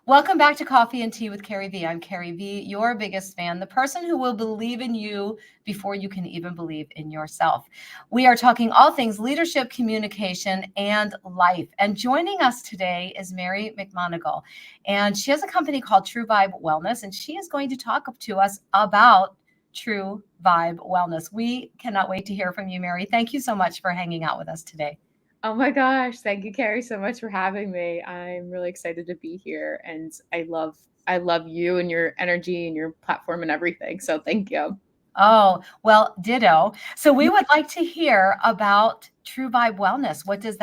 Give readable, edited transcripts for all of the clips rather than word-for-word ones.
Welcome back to Coffee and Tea with Carrie Vee. I'm Carrie Vee, your biggest fan, the person who will believe in you before you can even believe in yourself. We are talking all things leadership, communication, and life. And joining us today is Mary McMonagle. And she has a company called True Vibe Wellness, and she is going to talk to us about True Vibe Wellness. We cannot wait to hear from you, Mary. Thank you so much for hanging out with us today. Oh my gosh, thank you, Carrie, so much for having me. I'm really excited to be here and I love you and your energy and your platform and everything. So thank you. Oh, well, ditto. So we would like to hear about True Vibe Wellness. What does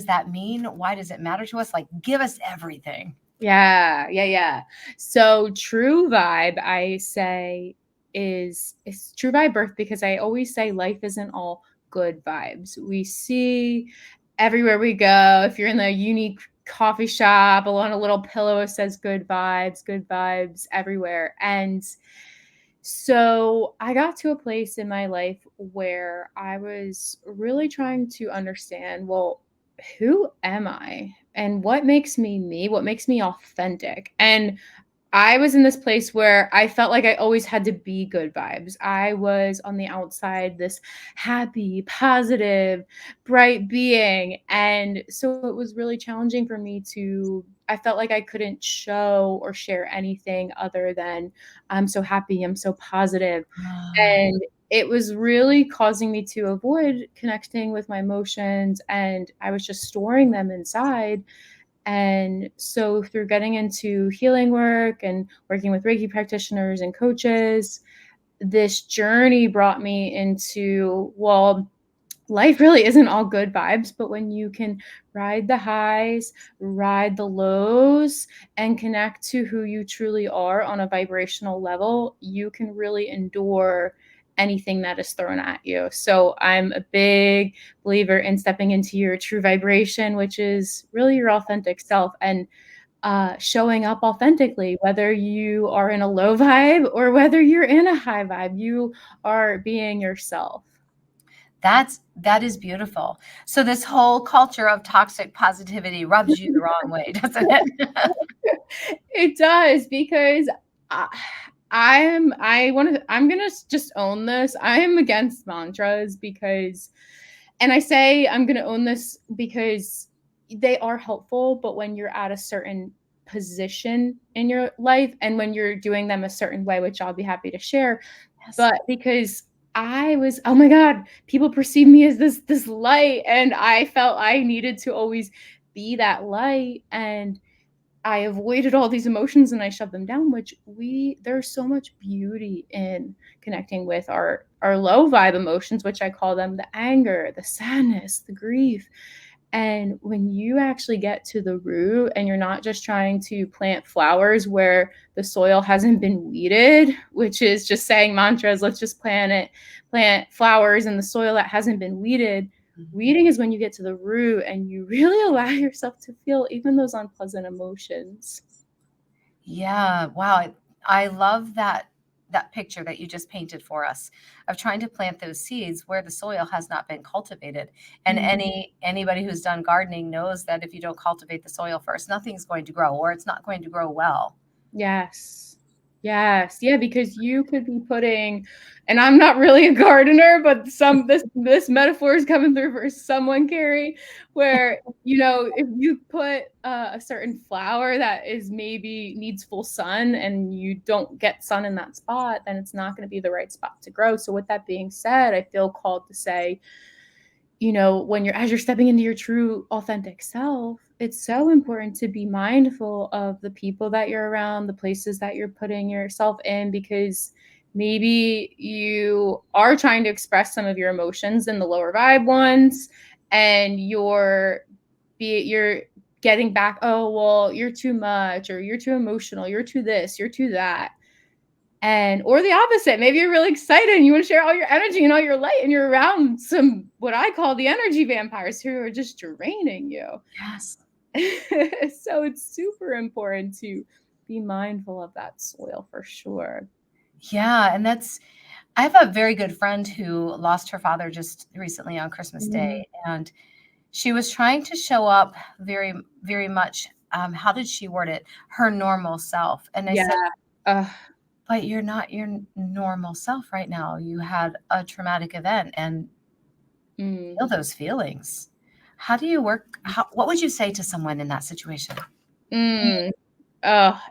that mean? Why does it matter to us? Like, give us everything. Yeah. So true vibe, I say, is true vibe birth because I always say life isn't all good vibes. We see everywhere we go. If you're in the unique coffee shop, on a little pillow it says good vibes everywhere. And so I got to a place in my life where I was really trying to understand, well, who am I? And what makes me me? What makes me authentic? And I was in this place where I felt like I always had to be good vibes. I was on the outside, this happy, positive, bright being. And so it was really challenging for me I felt like I couldn't show or share anything other than I'm so happy, I'm so positive. Ah, And it was really causing me to avoid connecting with my emotions. And I was just storing them inside. And so, through getting into healing work and working with Reiki practitioners and coaches, this journey brought me into, well, life really isn't all good vibes, but when you can ride the highs, ride the lows, and connect to who you truly are on a vibrational level, you can really endure anything that is thrown at you. So I'm a big believer in stepping into your true vibration, which is really your authentic self, and showing up authentically, whether you are in a low vibe or whether you're in a high vibe, you are being yourself. that is beautiful. So this whole culture of toxic positivity rubs you the wrong way, doesn't it? It does because I, I'm gonna just own this. I am against mantras because, and I say I'm gonna own this because they are helpful, but when you're at a certain position in your life and when you're doing them a certain way, which I'll be happy to share, Yes. but because I was, oh my God, people perceive me as this light, and I felt I needed to always be that light, and I avoided all these emotions and I shoved them down, which there's so much beauty in connecting with our low vibe emotions, which I call them the anger, the sadness, the grief. And when you actually get to the root and you're not just trying to plant flowers where the soil hasn't been weeded, which is just saying mantras, let's just plant flowers in the soil that hasn't been weeded. Weeding is when you get to the root and you really allow yourself to feel even those unpleasant emotions. Yeah, wow. I love that picture that you just painted for us of trying to plant those seeds where the soil has not been cultivated. And Mm. anybody who's done gardening knows that if you don't cultivate the soil first, nothing's going to grow or it's not going to grow well. Yes. Yes. Yeah, because you could be putting, and I'm not really a gardener, but this metaphor is coming through for someone, Carrie, where if you put a certain flower that is maybe needs full sun and you don't get sun in that spot, then it's not going to be the right spot to grow. So with that being said, I feel called to say, when as you're stepping into your true authentic self, it's so important to be mindful of the people that you're around, the places that you're putting yourself in, because maybe you are trying to express some of your emotions in the lower vibe ones, and you're getting back, oh, well, you're too much, or you're too emotional, you're too this, you're too that. And or the opposite, maybe you're really excited and you want to share all your energy and all your light, and you're around some what I call the energy vampires who are just draining you. Yes. So it's super important to be mindful of that soil for sure. Yeah, and I have a very good friend who lost her father just recently on Christmas Mm, Day, and she was trying to show up very, very much how did she word it? Her normal self. And I said, Ugh. but you're not your normal self right now. You had a traumatic event and feel those feelings. How do you work? What would you say to someone in that situation? Oh,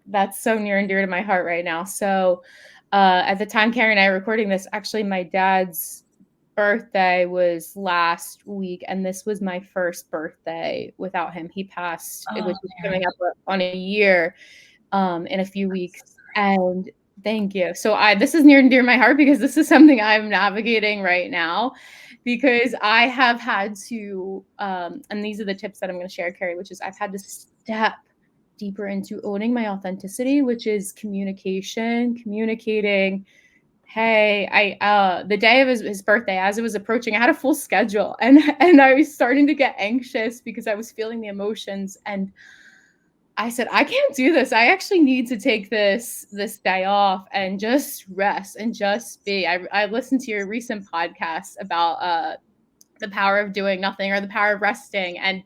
that's so near and dear to my heart right now. So, at the time Carrie and I are recording this, actually my dad's birthday was last week, and this was my first birthday without him. He passed, Oh, which is Mary. coming up on a year, in a few weeks. And thank you. So this is near and dear to my heart because this is something I'm navigating right now, because I have had to, and these are the tips that I'm going to share, Carrie, which is I've had to step deeper into owning my authenticity, which is communicating. Hey, the day of his birthday, as it was approaching, I had a full schedule, and I was starting to get anxious because I was feeling the emotions, and I said, I can't do this. I actually need to take this day off and just rest and just be. I listened to your recent podcast about the power of doing nothing or the power of resting, and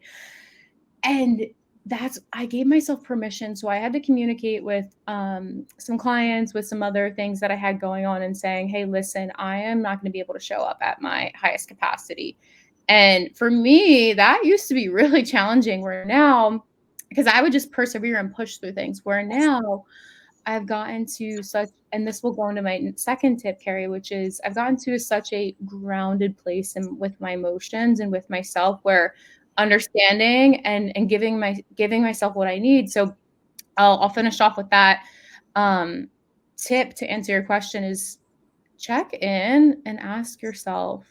that's, I gave myself permission. So I had to communicate with some clients, with some other things that I had going on, and saying, hey, listen, I am not going to be able to show up at my highest capacity. And for me, that used to be really challenging, where now, because I would just persevere and push through things, where now I've gotten to such, and this will go into my second tip, Carrie, which is I've gotten to such a grounded place and with my emotions and with myself, where understanding and giving myself what I need. So I'll finish off with that. Um, Tip to answer your question is check in and ask yourself,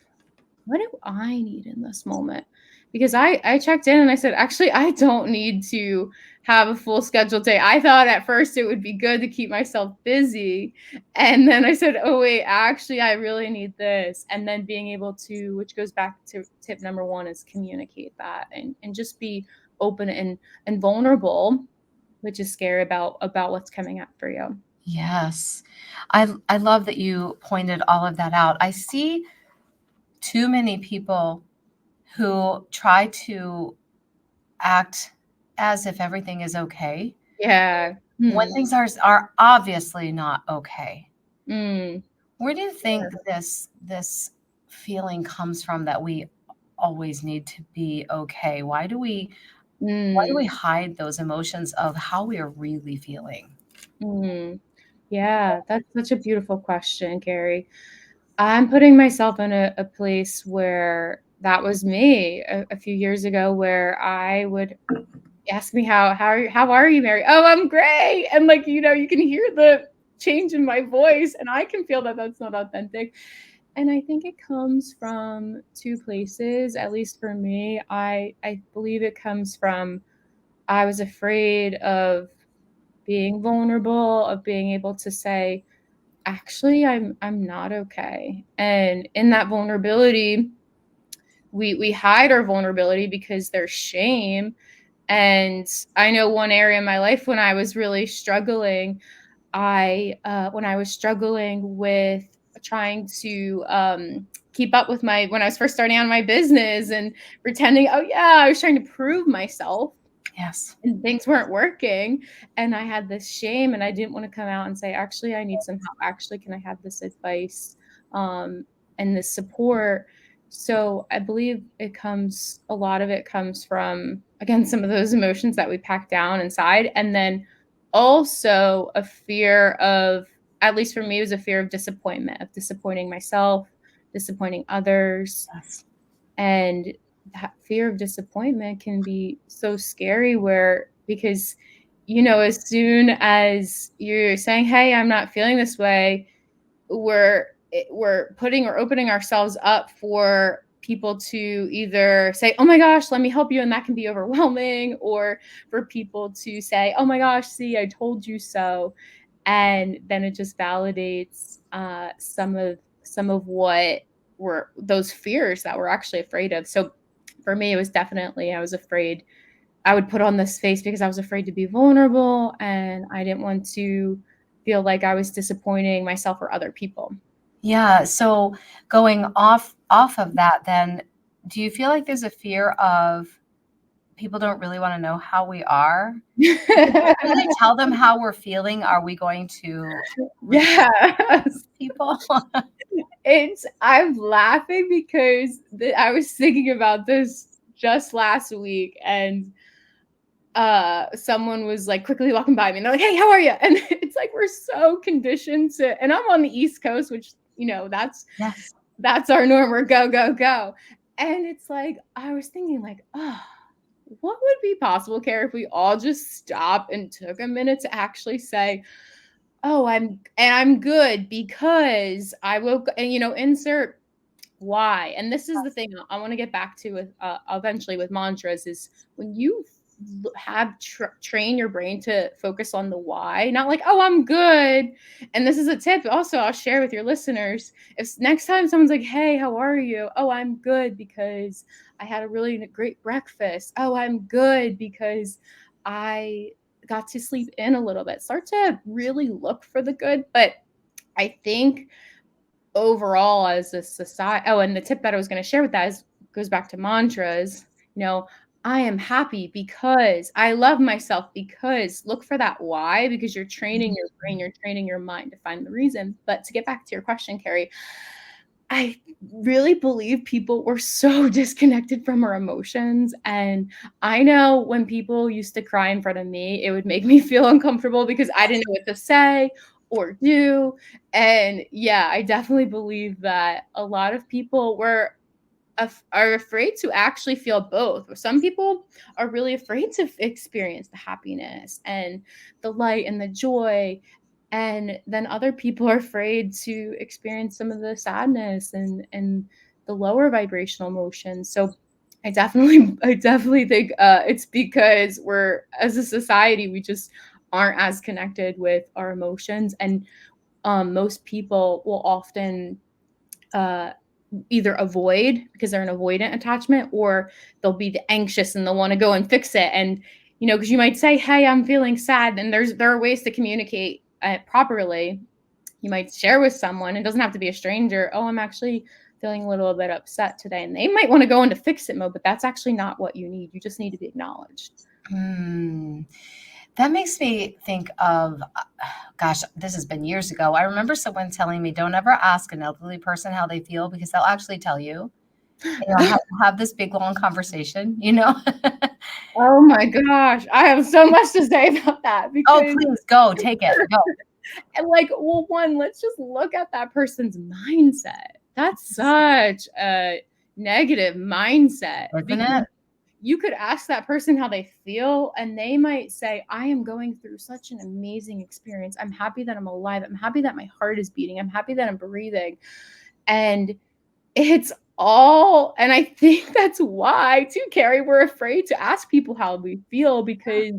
what do I need in this moment? Because I checked in and I said, actually, I don't need to have a full scheduled day. I thought at first it would be good to keep myself busy. And then I said, oh, wait, actually, I really need this. And then being able to, which goes back to tip number one, is communicate that and just be open and vulnerable, which is scary about what's coming up for you. Yes. I love that you pointed all of that out. I see too many people who try to act as if everything is okay Yeah. when things are obviously not okay. Mm. Where do you think this feeling comes from that we always need to be okay? Why do we Mm. hide those emotions of how we are really feeling? Mm. Yeah, that's such a beautiful question, Carrie. I'm putting myself in a place where that was me a few years ago, where I would ask me how are you, Mary? Oh, I'm great. And like, you can hear the change in my voice, and I can feel that that's not authentic. And I think it comes from two places, at least for me. I believe it comes from, I was afraid of being vulnerable, of being able to say, actually, I'm not okay. And in that vulnerability, we hide our vulnerability because there's shame. And I know one area in my life when I was really struggling, when I was struggling with trying to keep up with when I was first starting out my business and pretending, oh yeah, I was trying to prove myself, Yes. and things weren't working, and I had this shame, and I didn't want to come out and say, actually, I need some help. Actually, can I have this advice, um, and this support? So I believe a lot of it comes from, again, some of those emotions that we pack down inside, and then also a fear of, at least for me, it was a fear of disappointment, of disappointing myself, disappointing others. Yes. And that fear of disappointment can be so scary, because as soon as you're saying, hey, I'm not feeling this way, we're putting or opening ourselves up for people to either say, oh my gosh, let me help you, and that can be overwhelming, or for people to say, oh my gosh, see, I told you so. And then it just validates some of what were those fears that we're actually afraid of. So for me, it was definitely, I was afraid. I would put on this face because I was afraid to be vulnerable, and I didn't want to feel like I was disappointing myself or other people. Yeah. So going off of that, then, do you feel like there's a fear of people don't really want to know how we are. If we tell them how we're feeling, are we going to Yes. people? I'm laughing because I was thinking about this just last week, and someone was like quickly walking by me and they're like, "Hey, how are you?" And it's like we're so conditioned to, and I'm on the East Coast, which, you know, Yes. that's our norm. We're go, go, go. And it's like I was thinking like, oh, what would be possible, Carrie, if we all just stopped and took a minute to actually say, "Oh, I'm good because I woke," and, you know, insert why. And this is the thing I want to get back to with eventually with mantras is when you have train your brain to focus on the why, not like, "Oh, I'm good." And this is a tip also I'll share with your listeners. If next time someone's like, "Hey, how are you?" "Oh, I'm good because I had a really great breakfast." "Oh, I'm good because I got to sleep in a little bit." Start to really look for the good. But I think overall as a society, oh, and the tip that I was going to share with that is goes back to mantras. You know, I am happy because I love myself, because look for that why, because you're training your brain, you're training your mind to find the reason. But to get back to your question, Carrie, I really believe people were so disconnected from our emotions. And I know when people used to cry in front of me, it would make me feel uncomfortable because I didn't know what to say or do. And yeah, I definitely believe that a lot of people are afraid to actually feel both. Some people are really afraid to experience the happiness and the light and the joy. And then other people are afraid to experience some of the sadness and the lower vibrational emotions. So I definitely think it's because we're, as a society, we just aren't as connected with our emotions. And most people will often uh, either avoid because they're an avoidant attachment, or they'll be the anxious and they'll want to go and fix it. And, you know, because you might say, "Hey, I'm feeling sad," and there are ways to communicate properly. You might share with someone. It doesn't have to be a stranger. "Oh, I'm actually feeling a little bit upset today," and they might want to go into fix it mode, but that's actually not what you need. You just need to be acknowledged. That makes me think of, gosh, this has been years ago. I remember someone telling me, don't ever ask an elderly person how they feel because they'll actually tell you. And you'll have this big, long conversation, you know? Oh my gosh, I have so much to say about that Oh, because please go, take it, go. and like, well, one, let's just look at that person's mindset. That's such a negative mindset Isn't because it? you could ask that person how they feel, and they might say, "I am going through such an amazing experience. I'm happy that I'm alive. I'm happy that my heart is beating. I'm happy that I'm breathing." And it's all, and I think that's why, too, Carrie, we're afraid to ask people how we feel because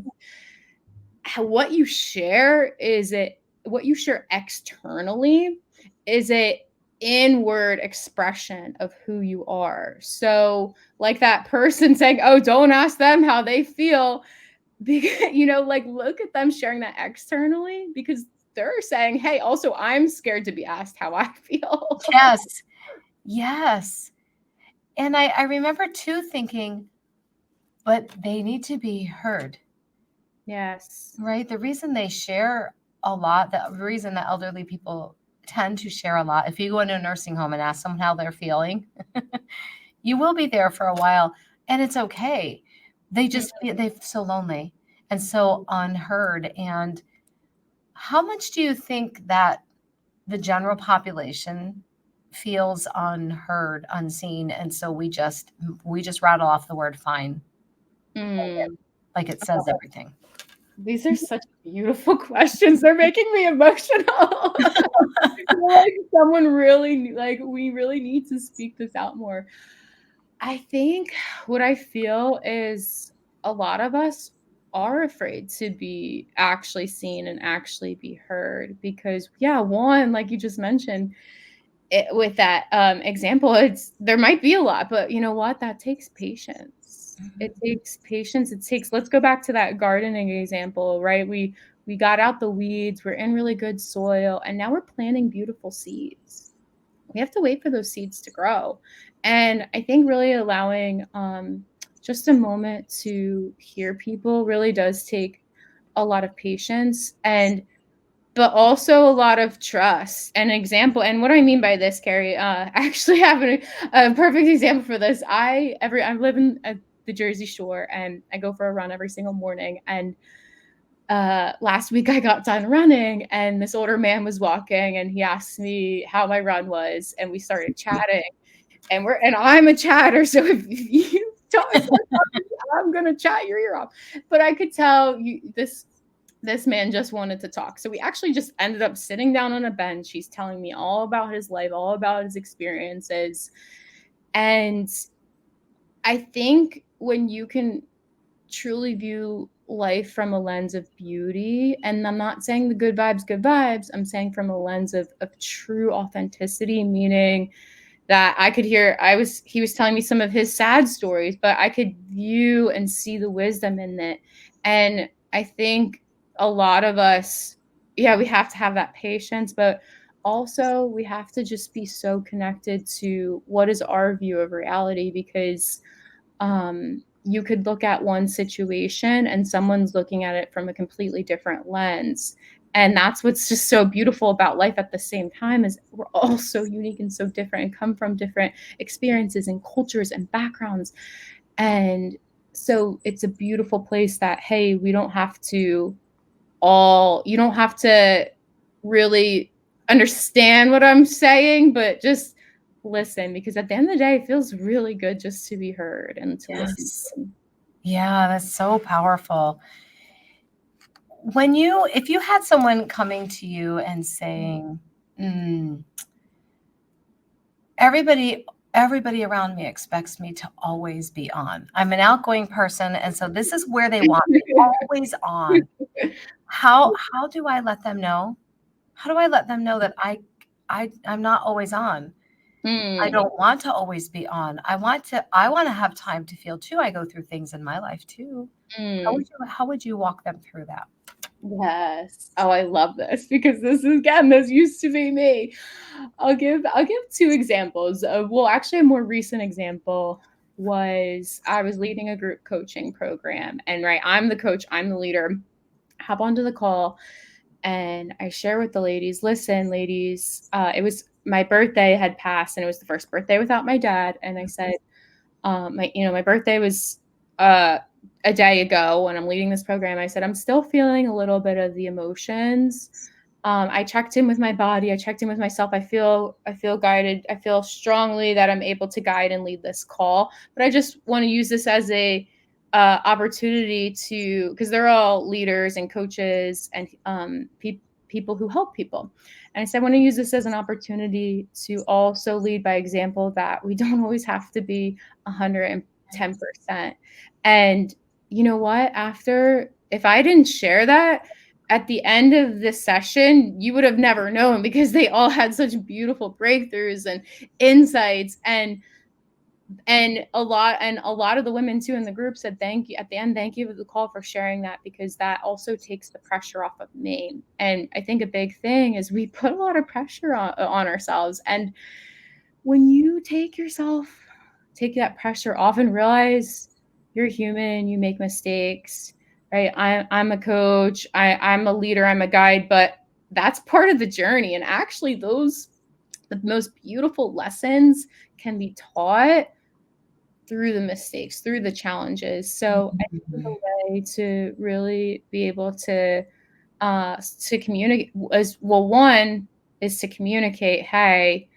what you share, is it what you share externally, is it inward expression of who you are. So like that person saying, "Oh, don't ask them how they feel," because, you know, like, look at them sharing that externally because they're saying, "Hey, also I'm scared to be asked how I feel." Yes, yes. And I remember too thinking, but they need to be heard, Yes. right? The reason they share a lot, the reason that elderly people tend to share a lot, if you go into a nursing home and ask someone how they're feeling, you will be there for a while and it's okay. They just they're so lonely and so unheard. And how much do you think that the general population feels unheard, unseen, and so we just rattle off the word fine Mm. like it says everything? These are such beautiful questions. They're making me emotional. Like someone really, like, we really need to speak this out more. I think what I feel is a lot of us are afraid to be actually seen and actually be heard because, yeah, one, like you just mentioned, with that example, it's there might be a lot, but you know what? That takes patience. It takes patience. It takes. Let's go back to that gardening example, right? We got out the weeds. We're in really good soil, and now we're planting beautiful seeds. We have to wait for those seeds to grow, and I think really allowing just a moment to hear people really does take a lot of patience, but also a lot of trust. An example, and what I mean by this, Carrie, I actually have a perfect example for this. I live in the Jersey Shore, and I go for a run every single morning. And last week I got done running, and this older man was walking, and he asked me how my run was, and we started chatting. And I'm a chatter, so if you talk, I'm gonna chat your ear off. But I could tell this man just wanted to talk. So we actually just ended up sitting down on a bench. He's telling me all about his life, all about his experiences. And I think when you can truly view life from a lens of beauty, and I'm not saying the good vibes, I'm saying from a lens of true authenticity, meaning that I could he was telling me some of his sad stories, but I could view and see the wisdom in it. And I think a lot of us, yeah, we have to have that patience, but also we have to just be so connected to what is our view of reality, because you could look at one situation and someone's looking at it from a completely different lens. And that's what's just so beautiful about life at the same time, is we're all so unique and so different and come from different experiences and cultures and backgrounds. And so it's a beautiful place that, hey, you don't have to really understand what I'm saying, but just listen, because at the end of the day, it feels really good just to be heard and to listen. Yeah, that's so powerful. If you had someone coming to you and saying, everybody around me expects me to always be on. I'm an outgoing person, and so this is where they want me, always on. How do I let them know? How do I let them know that I'm not always on? I don't want to always be on. I want to have time to feel too. I go through things in my life too. How would you walk them through that? Yes. Oh, I love this, because this used to be me. I'll give 2 examples. Well, actually, a more recent example was I was leading a group coaching program, and I'm the coach, I'm the leader. Hop onto the call, and I share with the ladies, listen, ladies, it was my birthday had passed, and it was the first birthday without my dad. And I said, my birthday was a day ago when I'm leading this program. I said, I'm still feeling a little bit of the emotions. I checked in with my body. I checked in with myself. I feel guided. I feel strongly that I'm able to guide and lead this call. But I just want to use this as a opportunity to, because they're all leaders and coaches and people who help people. And I said, I want to use this as an opportunity to also lead by example, that we don't always have to be 110%. And you know what? If I didn't share that, at the end of this session, you would have never known, because they all had such beautiful breakthroughs and insights, and a lot of the women too in the group said thank you at the end. Thank you for the call, for sharing that, because that also takes the pressure off of me. And I think a big thing is we put a lot of pressure on ourselves. And when you take that pressure off and realize you're human, you make mistakes, right? I'm a coach, I'm a leader, I'm a guide, but that's part of the journey. And actually, the most beautiful lessons can be taught through the mistakes, through the challenges. So I think the way to really be able to communicate is, well, one is to communicate, hey,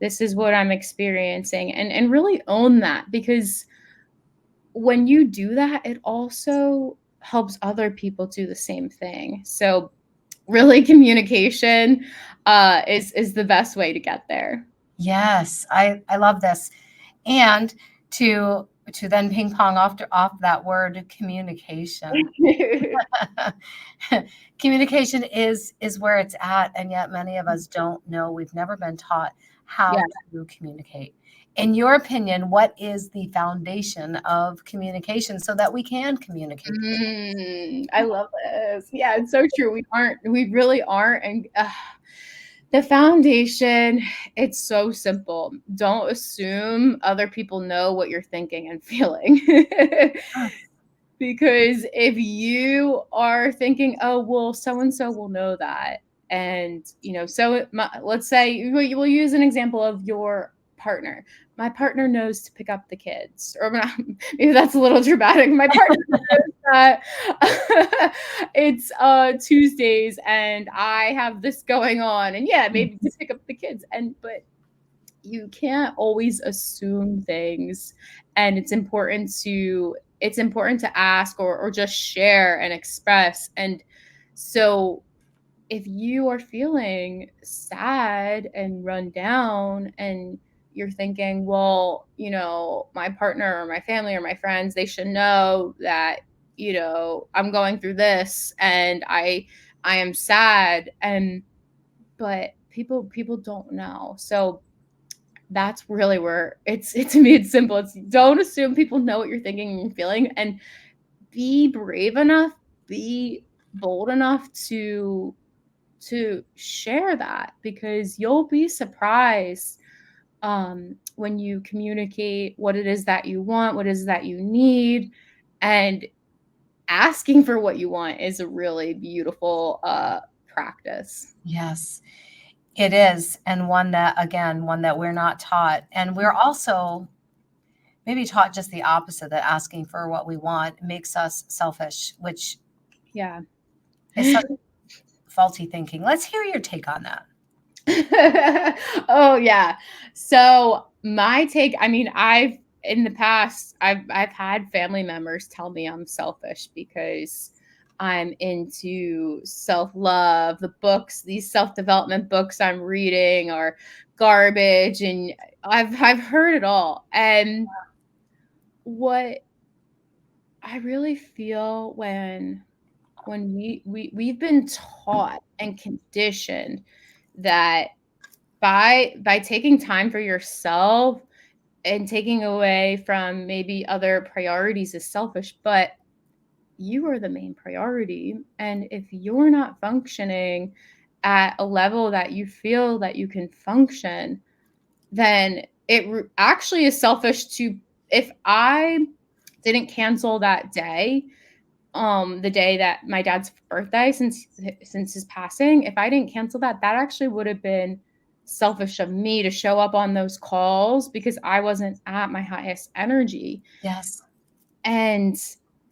this is what I'm experiencing, and really own that, because when you do that, it also helps other people do the same thing. So really, communication is the best way to get there. Yes, I love this. And to then ping pong off that word communication. Communication is where it's at, and yet many of us don't know. We've never been taught how to communicate. In your opinion, what is the foundation of communication so that we can communicate? I love this. Yeah, it's so true. We really aren't. And The foundation, it's so simple. Don't assume other people know what you're thinking and feeling. Because if you are thinking, oh, well, so and so will know that. And, let's say we'll use an example of your partner. My partner knows to pick up the kids, or not, maybe that's a little dramatic. My partner knows that it's Tuesdays and I have this going on, and yeah, maybe to pick up the kids. But you can't always assume things, and it's important to ask, or just share and express. And so if you are feeling sad and run down, and you're thinking, well, my partner or my family or my friends, they should know that, I'm going through this, and I am sad. But people don't know. So that's really where it's to me, it's simple. It's, don't assume people know what you're thinking and feeling, and be brave enough, be bold enough to share that, because you'll be surprised when you communicate what it is that you want, what it is that you need. And asking for what you want is a really beautiful practice. Yes, it is. And one that, again, one that we're not taught. And we're also maybe taught just the opposite, that asking for what we want makes us selfish, which Yeah. is such faulty thinking. Let's hear your take on that. Oh yeah. So my take, I mean, in the past, I've had family members tell me I'm selfish because I'm into self-love. The books, these self-development books I'm reading are garbage, and I've heard it all. And what I really feel, when we've been taught and conditioned that by taking time for yourself and taking away from maybe other priorities is selfish, but you are the main priority. And if you're not functioning at a level that you feel that you can function, then actually is selfish to, if I didn't cancel that day, the day that my dad's birthday, since his passing, if I didn't cancel that, that actually would have been selfish of me to show up on those calls because I wasn't at my highest energy. Yes. And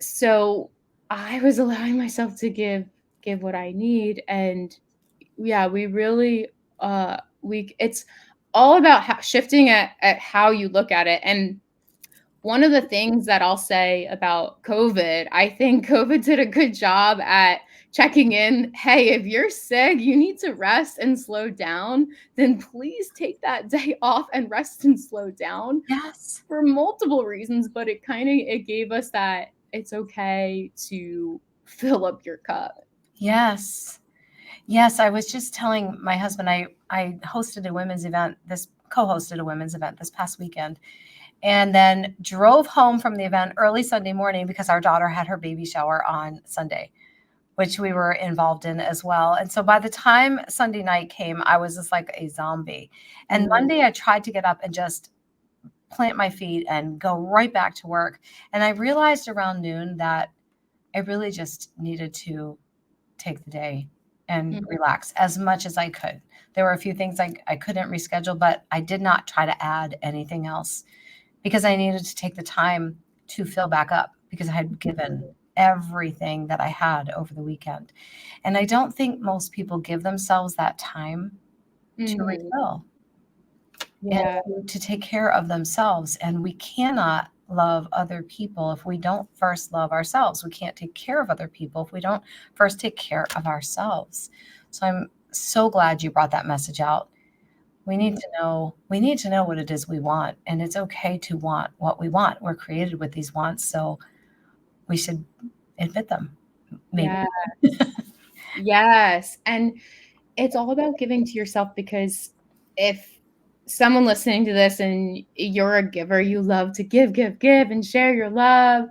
so I was allowing myself to give what I need. And yeah, we really it's all about shifting at how you look at it. And one of the things that I'll say about COVID, I think COVID did a good job at checking in. Hey, if you're sick, you need to rest and slow down, then please take that day off and rest and slow down, Yes. for multiple reasons. But it gave us that it's okay to fill up your cup. Yes. Yes. I was just telling my husband, I hosted a women's event, co-hosted a women's event this past weekend, and then drove home from the event early Sunday morning because our daughter had her baby shower on Sunday, which we were involved in as well. And so by the time Sunday night came, I was just like a zombie. And Monday, I tried to get up and just plant my feet and go right back to work. And I realized around noon that I really just needed to take the day and relax as much as I could. There were a few things I couldn't reschedule, but I did not try to add anything else because I needed to take the time to fill back up because I had given everything that I had over the weekend. And I don't think most people give themselves that time to refill Yeah. and to take care of themselves. And we cannot love other people if we don't first love ourselves. We can't take care of other people if we don't first take care of ourselves. So I'm so glad you brought that message out. We need to know what it is we want, and it's okay to want what we want. We're created with these wants, so we should admit them. Maybe. Yeah. Yes. And it's all about giving to yourself, because if someone listening to this and you're a giver, you love to give, and share your love.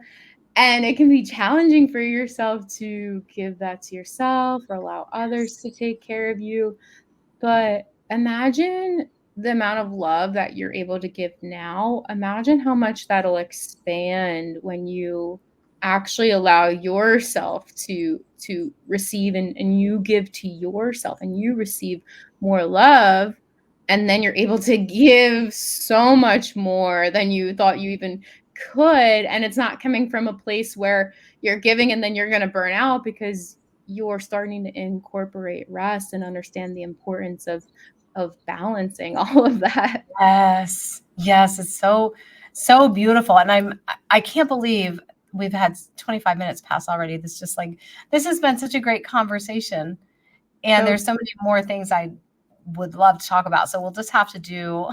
And it can be challenging for yourself to give that to yourself or allow others to take care of you. But imagine the amount of love that you're able to give now. Imagine how much that'll expand when you actually allow yourself to receive, and you give to yourself and you receive more love, and then you're able to give so much more than you thought you even could. And it's not coming from a place where you're giving and then you're going to burn out, because you're starting to incorporate rest and understand the importance of balancing all of that. Yes. Yes, it's so so beautiful. And I can't believe we've had 25 minutes pass already. This has been such a great conversation. And So there's so many more things I would love to talk about. So we'll just have to do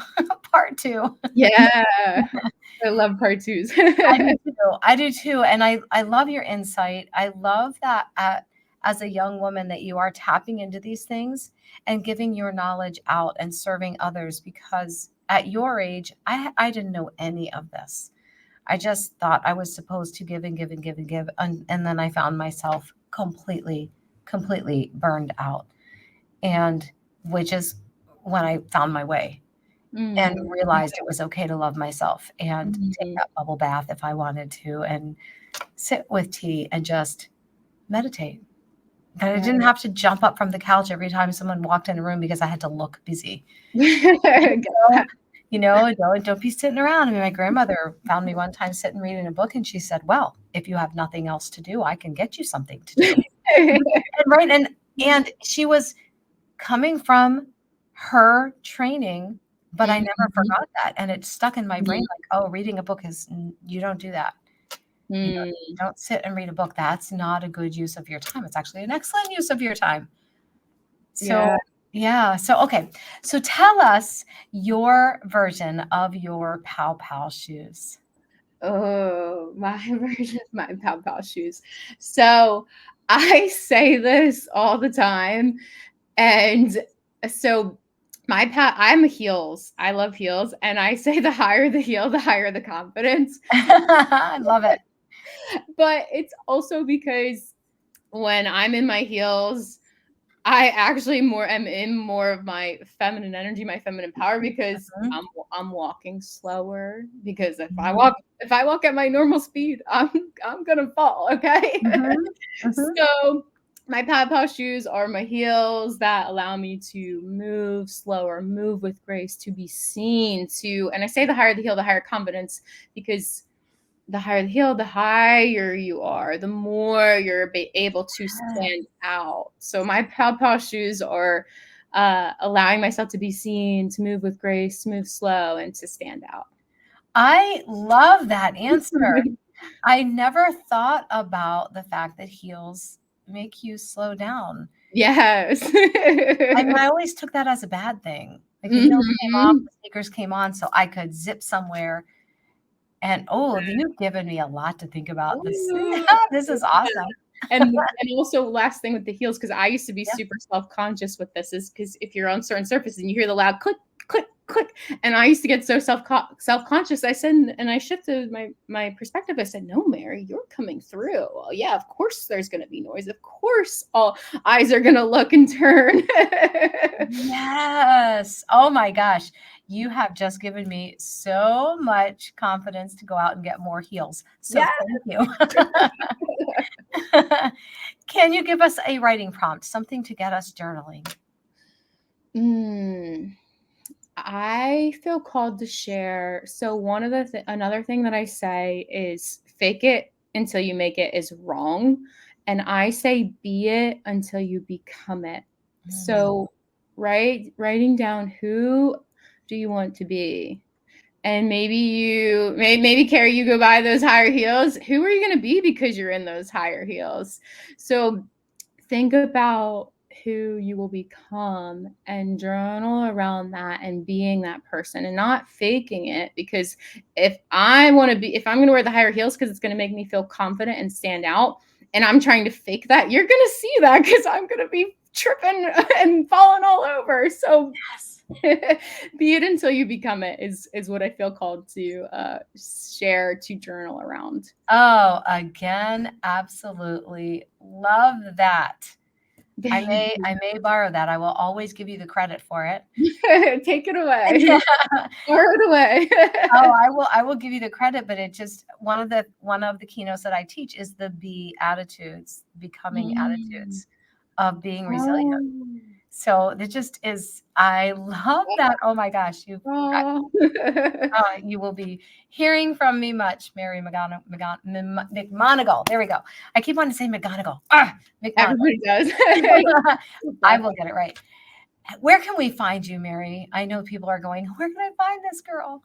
part two. yeah, I love part twos. I do too. I do too. And I love your insight. I love that as a young woman that you are tapping into these things and giving your knowledge out and serving others, because at your age, I didn't know any of this. I just thought I was supposed to give and give and give and give. And then I found myself completely burned out. And which is when I found my way and Mm, realized it was okay to love myself and take mhm. that bubble bath if I wanted to and sit with tea and just meditate. But I didn't Right. have to jump up from the couch every time someone walked in a room because I had to look busy. Get So, that. don't be sitting around. I mean, my grandmother found me one time sitting reading a book, and she said, "Well, if you have nothing else to do, I can get you something to do." And right, and she was coming from her training, but I never Mhm. forgot that, and it stuck in my brain Mhm. like, "Oh, reading a book is you don't do that. You Mm, don't sit and read a book. That's not a good use of your time. It's actually an excellent use of your time." yeah. So, yeah. So, okay. So tell us your version of your Pow Pow shoes. Oh, my version of my Pow Pow shoes. So I say this all the time. And so I'm a heels. I love heels. And I say the higher the heel, the higher the confidence. I love it. But it's also because when I'm in my heels, I actually more am in more of my feminine energy, my feminine power, because Mhm, I'm walking slower, because mhm, if I walk at my normal speed, I'm gonna fall, okay? mhm, mhm. So my Pat Paw shoes are my heels that allow me to move slower, move with grace, to be seen, and I say the higher the heel, the higher confidence, because the higher the heel, the higher you are, the more you're able to stand out. So my Pow Pow shoes are allowing myself to be seen, to move with grace, to move slow, and to stand out. I love that answer. I never thought about the fact that heels make you slow down. Yes. I mean, I always took that as a bad thing. Like the heels came off, Mhm. the sneakers came on, so I could zip somewhere. And oh, you've given me a lot to think about. This Ooh. this is awesome. And also last thing with the heels, because I used to be Yeah. super self-conscious with this, is because if you're on certain surfaces and you hear the loud click, click, click, and I used to get so self-conscious. I said, and I shifted my perspective. I said, no, Mary, you're coming through. Well, yeah, of course there's gonna be noise. Of course all eyes are gonna look and turn. Yes. Oh my gosh. You have just given me so much confidence to go out and get more heels. So Yeah. thank you. Can you give us a writing prompt, something to get us journaling? Mm. I feel called to share. So one of another thing that I say is fake it until you make it is wrong, and I say be it until you become it. Mm. So writing down, who do you want to be? And maybe Carrie, you go buy those higher heels. Who are you going to be because you're in those higher heels? So think about who you will become and journal around that and being that person and not faking it, because if I'm going to wear the higher heels because it's going to make me feel confident and stand out, and I'm trying to fake that, you're going to see that because I'm going to be tripping and falling all over. So Yes. be it until you become it is what I feel called to share, to journal around. Oh, again, absolutely love that. Thank I may borrow that. I will always give you the credit for it. you. Take it away. Yeah. Throw it away. Oh, I will give you the credit, but it just one of the keynotes that I teach is the be attitudes, becoming Mm. attitudes of being resilient. Oh. So it just is, I love that. Oh my gosh, Oh. you will be hearing from me much, Mary McMonagle. There we go. I keep wanting to say McGonagall. McMonagle. Everybody does. I will get it right. Where can we find you, Mary? I know people are going, where can I find this girl?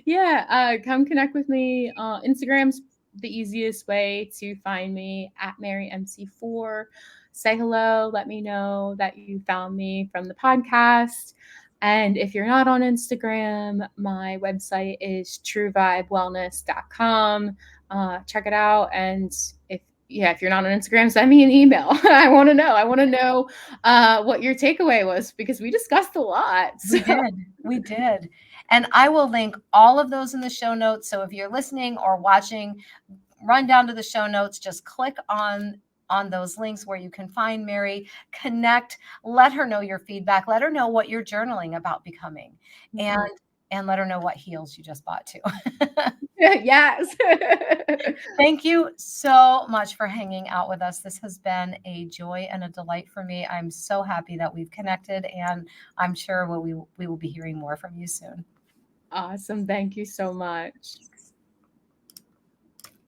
Yeah, come connect with me. Instagram's the easiest way to find me at MaryMC4. Say hello, let me know that you found me from the podcast. And if you're not on Instagram, my website is truevibewellness.com. Check it out. And if you're not on Instagram, send me an email. I want to know. I want to know what your takeaway was, because we discussed a lot. We did. We did. And I will link all of those in the show notes. So if you're listening or watching, run down to the show notes, just click on those links where you can find Mary, connect, let her know your feedback, let her know what you're journaling about becoming, and let her know what heels you just bought too. Yes. Thank you so much for hanging out with us. This has been a joy and a delight for me. I'm so happy that we've connected, and I'm sure we will be hearing more from you soon. Awesome. Thank you so much.